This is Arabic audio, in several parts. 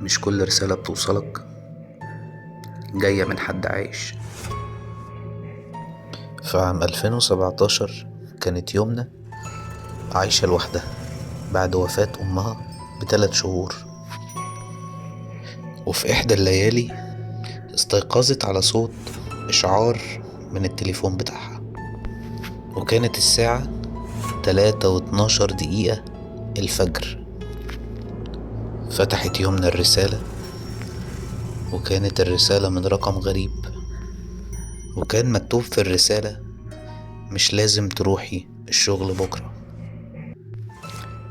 مش كل رسالة بتوصلك جاية من حد عايش. في عام 2017 كانت يمنى عايشة لوحدها بعد وفاة أمها ب3 شهور. وفي إحدى الليالي استيقظت على صوت إشعار من التليفون بتاعها، وكانت الساعة 3:12 الفجر. فتحت يمنى الرسالة، وكانت الرسالة من رقم غريب، وكان مكتوب في الرسالة: مش لازم تروحي الشغل بكرة،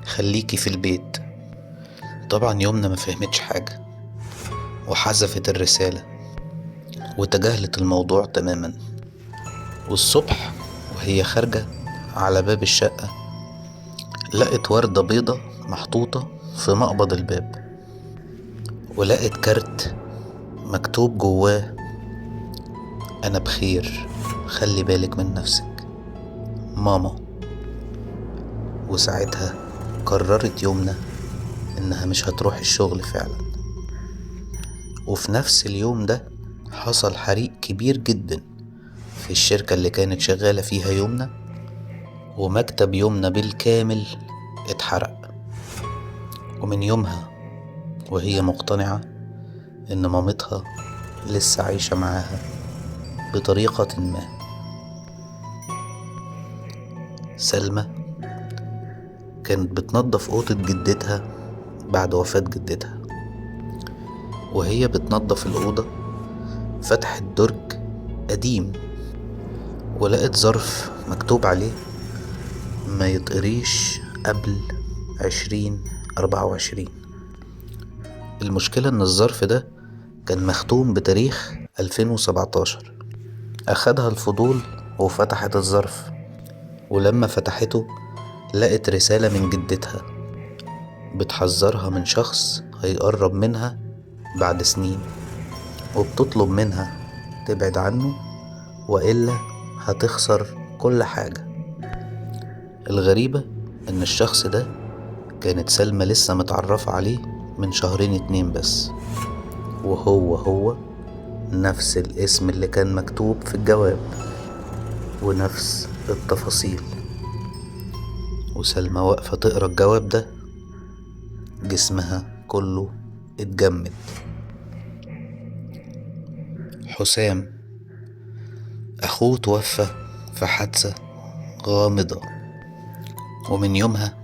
خليكي في البيت. طبعا يمنى ما فهمتش حاجة وحذفت الرسالة وتجاهلت الموضوع تماما. والصبح وهي خارجة على باب الشقة لقت وردة بيضة محطوطة في مقبض الباب، ولقت كارت مكتوب جواه: أنا بخير، خلي بالك من نفسك، ماما. وساعتها قررت يمنى إنها مش هتروح الشغل فعلا. وفي نفس اليوم ده حصل حريق كبير جدا في الشركة اللي كانت شغالة فيها يمنى، ومكتب يمنى بالكامل اتحرق. ومن يومها وهي مقتنعة إن مامتها لسه عايشة معاها بطريقة ما. سلمى كانت بتنظف أوضة جدتها بعد وفاة جدتها، وهي بتنظف الأوضة فتحت درج قديم ولقت ظرف مكتوب عليه: ما يتقريش قبل 2024. المشكلة إن الظرف ده كان مختوم بتاريخ 2017. أخدها الفضول وفتحت الظرف، ولما فتحته لقت رسالة من جدتها بتحذرها من شخص هيقرب منها بعد سنين، وبتطلب منها تبعد عنه وإلا هتخسر كل حاجة. الغريبة إن الشخص ده كانت سلمى لسه متعرفة عليه من 2 بس، وهو نفس الاسم اللي كان مكتوب في الجواب ونفس التفاصيل. وسلمى واقفة تقرا الجواب ده جسمها كله اتجمد. حسام أخوه توفى في حادثة غامضة، ومن يومها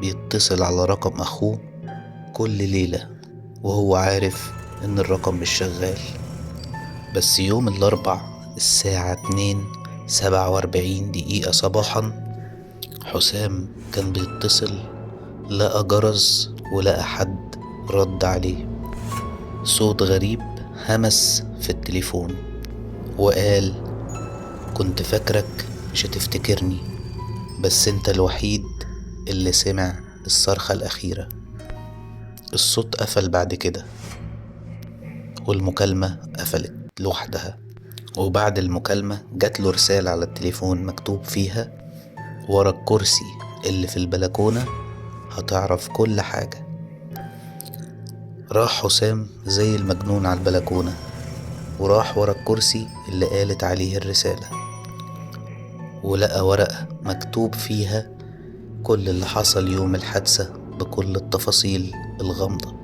بيتصل على رقم أخوه كل ليلة وهو عارف إن الرقم مش شغال. بس يوم الأربع الساعة 2:47 صباحا حسام كان بيتصل، لقى جرس ولقى حد رد عليه. صوت غريب همس في التليفون وقال: كنت فاكرك مش هتفتكرني، بس انت الوحيد اللي سمع الصرخة الأخيرة. الصوت قفل بعد كده والمكالمة قفلت لوحدها. وبعد المكالمة جاتله رسالة على التليفون مكتوب فيها: ورا الكرسي اللي في البلكونة هتعرف كل حاجة. راح حسام زي المجنون على البلكونة وراح ورا الكرسي اللي قالت عليه الرسالة، ولقى ورقة مكتوب فيها كل اللي حصل يوم الحادثة بكل التفاصيل الغامضة.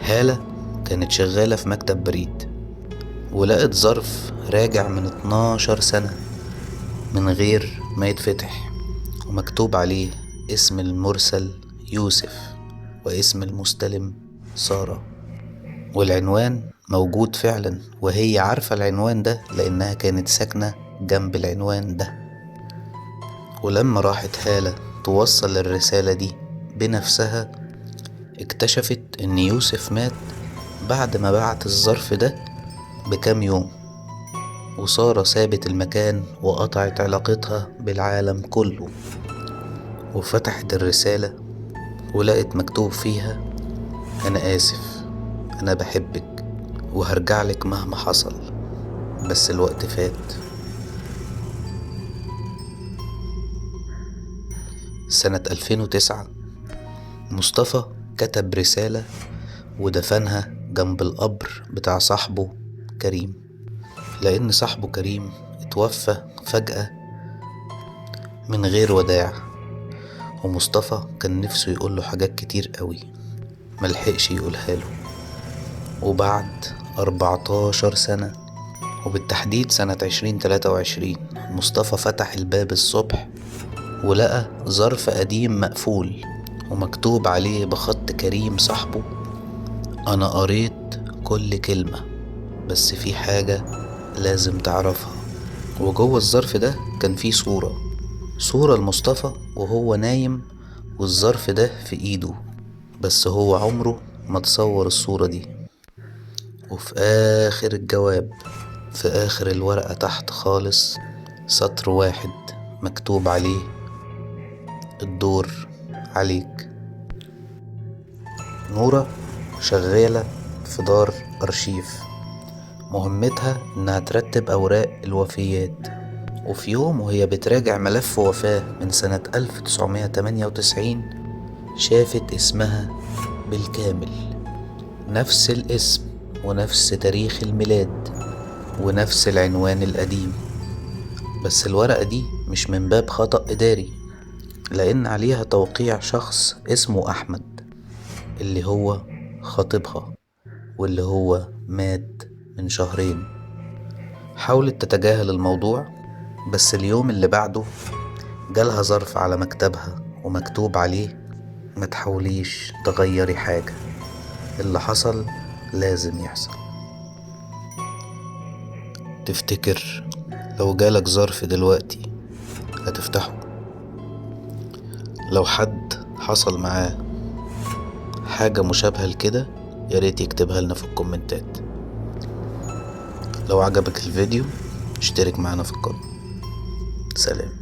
هالة كانت شغالة في مكتب بريد ولقت ظرف راجع من 12 سنة من غير ما يتفتح، ومكتوب عليه اسم المرسل يوسف واسم المستلم سارة، والعنوان موجود فعلا، وهي عارفة العنوان ده لأنها كانت ساكنة جنب العنوان ده. ولما راحت هالة توصل الرسالة دي بنفسها اكتشفت ان يوسف مات بعد ما بعت الظرف ده بكام يوم، وسارة سابت المكان وقطعت علاقتها بالعالم كله. وفتحت الرسالة ولقت مكتوب فيها: أنا آسف، أنا بحبك وهرجعلك مهما حصل، بس الوقت فات. سنة 2009 مصطفى كتب رسالة ودفنها جنب القبر بتاع صاحبه كريم، لأن صاحبه كريم اتوفى فجأة من غير وداع، ومصطفى كان نفسه يقوله حاجات كتير قوي ملحقش يقولها له. وبعد 14 سنة، وبالتحديد سنة 2023، مصطفى فتح الباب الصبح ولقى ظرف قديم مقفول ومكتوب عليه بخط كريم صاحبه: أنا قريت كل كلمة، بس في حاجة لازم تعرفها. وجوه الظرف ده كان فيه صورة لمصطفى وهو نايم، والظرف ده في ايده، بس هو عمره ما تصور الصورة دي. وفي آخر الجواب، في آخر الورقة تحت خالص، سطر واحد مكتوب عليه: الدور عليك. نورة شغالة في دار أرشيف، مهمتها إنها ترتب أوراق الوفيات. وفي يوم وهي بتراجع ملف وفاة من سنة 1998 شافت اسمها بالكامل، نفس الاسم ونفس تاريخ الميلاد ونفس العنوان القديم. بس الورقة دي مش من باب خطأ إداري، لأن عليها توقيع شخص اسمه أحمد، اللي هو خطيبها واللي هو مات من شهرين. حاولت تتجاهل الموضوع، بس اليوم اللي بعده جالها ظرف على مكتبها ومكتوب عليه: ما تحاوليش تغيري حاجة، اللي حصل لازم يحصل. تفتكر لو جالك ظرف دلوقتي هتفتحه؟ لو حد حصل معاه حاجة مشابهة لكده ياريت يكتبها لنا في الكومنتات. لو عجبك الفيديو اشترك معنا في القناة. سلام.